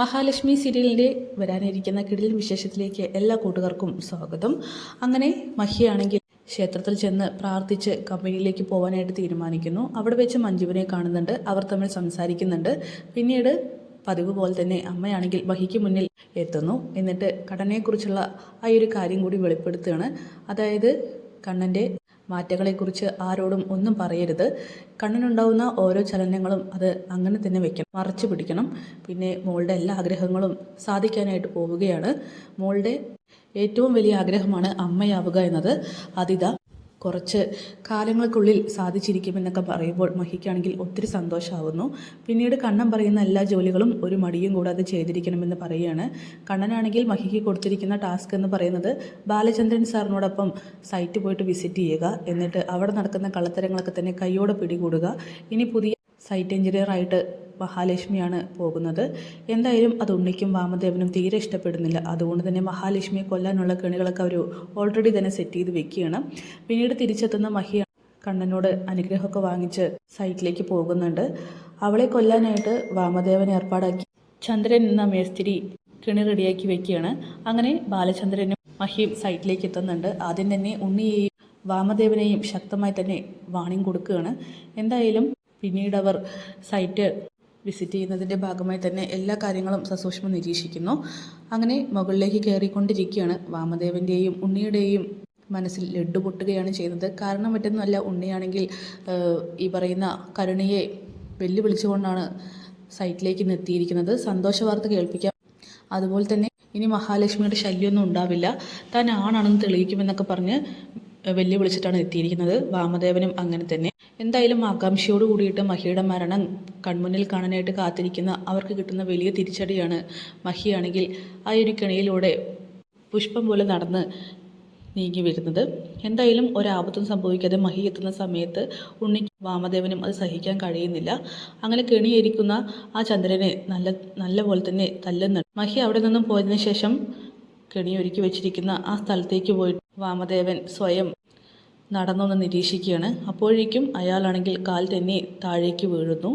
മഹാലക്ഷ്മി സീരിയലിൻ്റെ വരാനിരിക്കുന്ന കിടിലൻ വിശേഷത്തിലേക്ക് എല്ലാ കൂട്ടുകാർക്കും സ്വാഗതം. അങ്ങനെ മഹിയാണെങ്കിൽ ക്ഷേത്രത്തിൽ ചെന്ന് പ്രാർത്ഥിച്ച് കമ്പനിയിലേക്ക് പോകാനായിട്ട് തീരുമാനിക്കുന്നു. അവിടെ വെച്ച് മഞ്ജുവിനെ കാണുന്നുണ്ട്. അവർ തമ്മിൽ സംസാരിക്കുന്നുണ്ട്. പിന്നീട് പതിവ് പോലെ തന്നെ അമ്മയാണെങ്കിൽ മഹിക്ക് മുന്നിൽ എത്തുന്നു. എന്നിട്ട് കണ്ണനെക്കുറിച്ചുള്ള ആ ഒരു കാര്യം കൂടി വെളിപ്പെടുത്തുകയാണ്. അതായത് കണ്ണൻ്റെ മാറ്റങ്ങളെക്കുറിച്ച് ആരോടും ഒന്നും പറയരുത്. കണ്ണിനുണ്ടാവുന്ന ഓരോ ചലനങ്ങളും അത് അങ്ങനെ തന്നെ വെക്കണം, മറച്ചു പിടിക്കണം. പിന്നെ മോളുടെ എല്ലാ ആഗ്രഹങ്ങളും സാധിക്കാനായിട്ട് പോവുകയാണ്. മോളുടെ ഏറ്റവും വലിയ ആഗ്രഹമാണ് അമ്മയാവുക എന്നത്. അതിത കുറച്ച് കാലങ്ങൾക്കുള്ളിൽ സാധിച്ചിരിക്കുമെന്നൊക്കെ പറയുമ്പോൾ മഹിക്കാണെങ്കിൽ ഒത്തിരി സന്തോഷമാവുന്നു. പിന്നീട് കണ്ണൻ പറയുന്ന എല്ലാ ജോലികളും ഒരു മടിയും കൂടാതെ ചെയ്തിരിക്കണമെന്ന് പറയുകയാണ്. കണ്ണനാണെങ്കിൽ മഹിക്ക് കൊടുത്തിരിക്കുന്ന ടാസ്ക് എന്ന് പറയുന്നത് ബാലചന്ദ്രൻ സാറിനോടൊപ്പം സൈറ്റ് പോയിട്ട് വിസിറ്റ് ചെയ്യുക, എന്നിട്ട് അവിടെ നടക്കുന്ന കള്ളത്തരങ്ങളൊക്കെ തന്നെ കൈയോടെ പിടികൂടുക. ഇനി പുതിയ സൈറ്റ് എഞ്ചിനീയറായിട്ട് മഹാലക്ഷ്മിയാണ് പോകുന്നത്. എന്തായാലും അത് ഉണ്ണിക്കും വാമദേവനും തീരെ ഇഷ്ടപ്പെടുന്നില്ല. അതുകൊണ്ട് തന്നെ മഹാലക്ഷ്മിയെ കൊല്ലാനുള്ള കെണികളൊക്കെ അവർ ഓൾറെഡി തന്നെ സെറ്റ് ചെയ്ത് വെക്കുകയാണ്. പിന്നീട് തിരിച്ചെത്തുന്ന മഹിയ കണ്ണനോട് അനുഗ്രഹമൊക്കെ വാങ്ങിച്ച് സൈറ്റിലേക്ക് പോകുന്നുണ്ട്. അവളെ കൊല്ലാനായിട്ട് വാമദേവൻ ഏർപ്പാടാക്കി ചന്ദ്രൻ എന്ന മേസ്തിരി കെണി റെഡിയാക്കി വെക്കുകയാണ്. അങ്ങനെ ബാലചന്ദ്രനും മഹിയും സൈറ്റിലേക്ക് എത്തുന്നുണ്ട്. ആദ്യം തന്നെ ഉണ്ണിയെയും വാമദേവനെയും ശക്തമായി തന്നെ വാണിംഗ് കൊടുക്കുകയാണ്. എന്തായാലും പിന്നീട് അവർ സൈറ്റ് വിസിറ്റ് ചെയ്യുന്നതിൻ്റെ ഭാഗമായി തന്നെ എല്ലാ കാര്യങ്ങളും സസൂക്ഷ്മം നിരീക്ഷിക്കുന്നു. അങ്ങനെ മുകളിലേക്ക് കയറിക്കൊണ്ടിരിക്കുകയാണ്. വാമദേവൻ്റെയും ഉണ്ണിയുടെയും മനസ്സിൽ ലഡ്ഡു പൊട്ടുകയാണ് ചെയ്യുന്നത്. കാരണം മറ്റൊന്നുമല്ല, ഉണ്ണിയാണെങ്കിൽ ഈ പറയുന്ന കരുണയെ വെല്ലുവിളിച്ചുകൊണ്ടാണ് സൈറ്റിലേക്ക് എത്തിയിരിക്കുന്നത്. സന്തോഷ വാർത്ത കേൾപ്പിക്കാം, അതുപോലെ തന്നെ ഇനി മഹാലക്ഷ്മിയുടെ ശല്യമൊന്നും ഉണ്ടാവില്ല, താൻ ആണാണെന്ന് തെളിയിക്കുമെന്നൊക്കെ പറഞ്ഞ് വെല്ലുവിളിച്ചിട്ടാണ് എത്തിയിരിക്കുന്നത്. വാമദേവനും അങ്ങനെ തന്നെ. എന്തായാലും ആകാംക്ഷയോട് കൂടിയിട്ട് മഹിയുടെ മരണം കൺമുന്നിൽ കാണാനായിട്ട് കാത്തിരിക്കുന്ന അവർക്ക് കിട്ടുന്ന വലിയ തിരിച്ചടിയാണ്. മഹിയാണെങ്കിൽ ആ ഒരു കെണിയിലൂടെ പുഷ്പം പോലെ നടന്ന് നീങ്ങി വരുന്നത്. എന്തായാലും ഒരാപത്തും സംഭവിക്കാതെ മഹി എത്തുന്ന സമയത്ത് ഉണ്ണിക്കും വാമദേവനും അത് സഹിക്കാൻ കഴിയുന്നില്ല. അങ്ങനെ കെണിയിരിക്കുന്ന ആ ചന്ദ്രനെ നല്ല പോലെ തന്നെ തല്ലുന്നുണ്ട്. മഹി അവിടെ നിന്നും പോയതിനു ശേഷം കെണിയൊരുക്കി വെച്ചിരിക്കുന്ന ആ സ്ഥലത്തേക്ക് പോയിട്ട് വാമദേവൻ സ്വയം നടന്നൊന്ന് നിരീക്ഷിക്കുകയാണ്. അപ്പോഴേക്കും അയാളാണെങ്കിൽ കാൽ തന്നെ താഴേക്ക് വീഴുന്നു.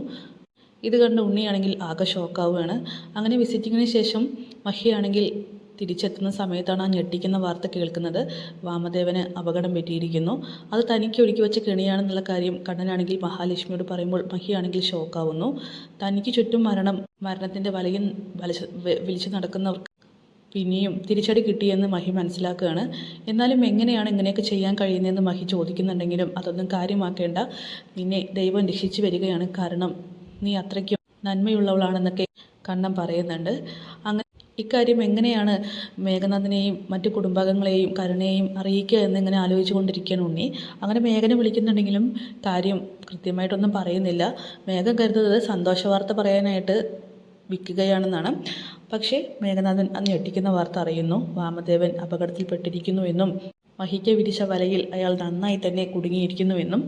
ഇത് കണ്ട് ഉണ്ണിയാണെങ്കിൽ ആകെ ഷോക്കാവുകയാണ്. അങ്ങനെ വിസിറ്റിങ്ങിന് ശേഷം മഹിയാണെങ്കിൽ തിരിച്ചെത്തുന്ന സമയത്താണ് ആ ഞെട്ടിക്കുന്ന വാർത്ത കേൾക്കുന്നത്. വാമദേവന് അപകടം പറ്റിയിരിക്കുന്നു. അത് തനിക്ക് ഒരുക്കി വെച്ച കെണിയാണെന്നുള്ള കാര്യം കണ്ണനാണെങ്കിൽ മഹാലക്ഷ്മിയോട് പറയുമ്പോൾ മഹിയാണെങ്കിൽ ഷോക്കാവുന്നു. തനിക്ക് ചുറ്റും മരണത്തിൻ്റെ വലയിൽ വിളിച്ചു നടക്കുന്നവർക്ക് പിന്നെയും തിരിച്ചടി കിട്ടിയെന്ന് മഹി മനസ്സിലാക്കുകയാണ്. എന്നാലും എങ്ങനെയാണ് ഇങ്ങനെയൊക്കെ ചെയ്യാൻ കഴിയുന്നതെന്ന് മഹി ചോദിക്കുന്നുണ്ടെങ്കിലും അതൊന്നും കാര്യമാക്കേണ്ട, നിന്നെ ദൈവം രക്ഷിച്ചു വരികയാണ്, കാരണം നീ അത്രയ്ക്കും നന്മയുള്ളവളാണെന്നൊക്കെ കണ്ണൻ പറയുന്നുണ്ട്. അങ്ങനെ ഇക്കാര്യം എങ്ങനെയാണ് മേഘനാഥനെയും മറ്റു കുടുംബാംഗങ്ങളെയും കരുണയെയും അറിയിക്കുക എന്നിങ്ങനെ ആലോചിച്ചു കൊണ്ടിരിക്കുകയാണ് ഉണ്ണി. അങ്ങനെ മേഘനെ വിളിക്കുന്നുണ്ടെങ്കിലും കാര്യം കൃത്യമായിട്ടൊന്നും പറയുന്നില്ല. മേഘം കരുതുന്നത് സന്തോഷ വാർത്ത പറയാനായിട്ട് വിൽക്കുകയാണെന്നാണ്. പക്ഷേ മേഘനാഥൻ അന്ന് ഞെട്ടിക്കുന്ന വാർത്ത അറിയുന്നു. വാമദേവൻ അപകടത്തിൽപ്പെട്ടിരിക്കുന്നു എന്നും മഹിക്ക് വിരിച്ച വലയിൽ അയാൾ നന്നായി തന്നെ കുടുങ്ങിയിരിക്കുന്നുവെന്നും.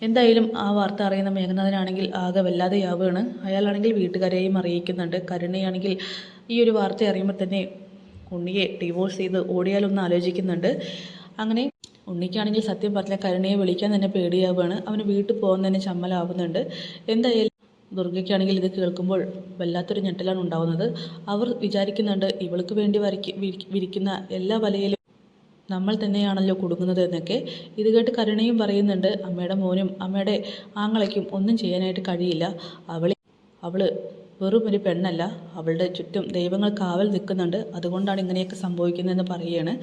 എന്തായാലും ആ വാർത്ത അറിയുന്ന മേഘനാഥനാണെങ്കിൽ ആകെ വല്ലാതെയാവുകയാണ്. അയാളാണെങ്കിൽ വീട്ടുകാരെയും അറിയിക്കുന്നുണ്ട്. കരുണയാണെങ്കിൽ ഈ ഒരു വാർത്ത അറിയുമ്പോൾ തന്നെ ഉണ്ണിയെ ഡിവോഴ്സ് ചെയ്ത് ഓടിയാലൊന്ന് ആലോചിക്കുന്നുണ്ട്. അങ്ങനെ ഉണ്ണിക്കാണെങ്കിൽ സത്യം പറഞ്ഞാൽ കരുണയെ വിളിക്കാൻ തന്നെ പേടിയാവുകയാണ്. അവന് വീട്ടിൽ പോകാൻ തന്നെ ചമ്മലാവുന്നുണ്ട്. എന്തായാലും ദുർഗയ്ക്കാണെങ്കിൽ ഇത് കേൾക്കുമ്പോൾ വല്ലാത്തൊരു ഞെട്ടലാണ് ഉണ്ടാവുന്നത്. അവർ വിചാരിക്കുന്നുണ്ട് ഇവൾക്ക് വേണ്ടി വിരിക്കുന്ന എല്ലാ വലയിലും നമ്മൾ തന്നെയാണല്ലോ കുടുങ്ങുന്നത് എന്നൊക്കെ. ഇത് കേട്ട് കരുണയും പറയുന്നുണ്ട് അമ്മയുടെ മോനും അമ്മയുടെ ആങ്ങളയ്ക്കും ഒന്നും ചെയ്യാനായിട്ട് കഴിയില്ല. അവൾ വെറും ഒരു പെണ്ണല്ല, അവളുടെ ചുറ്റും ദൈവങ്ങൾ കാവൽ നിൽക്കുന്നുണ്ട്, അതുകൊണ്ടാണ് ഇങ്ങനെയൊക്കെ സംഭവിക്കുന്നതെന്ന് പറയുകയാണ്.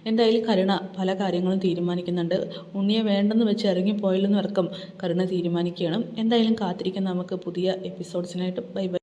എന്തായാലും കരുണ പല കാര്യങ്ങളും തീരുമാനിക്കുന്നുണ്ട്. ഉണ്ണിയെ വേണ്ടെന്ന് വെച്ച് ഇറങ്ങിപ്പോയില്ലെന്ന് അടക്കം കരുണ തീരുമാനിക്കുകയാണ്. എന്തായാലും കാത്തിരിക്കാൻ നമുക്ക് പുതിയ എപ്പിസോഡ്സിനായിട്ട്. Bye bye.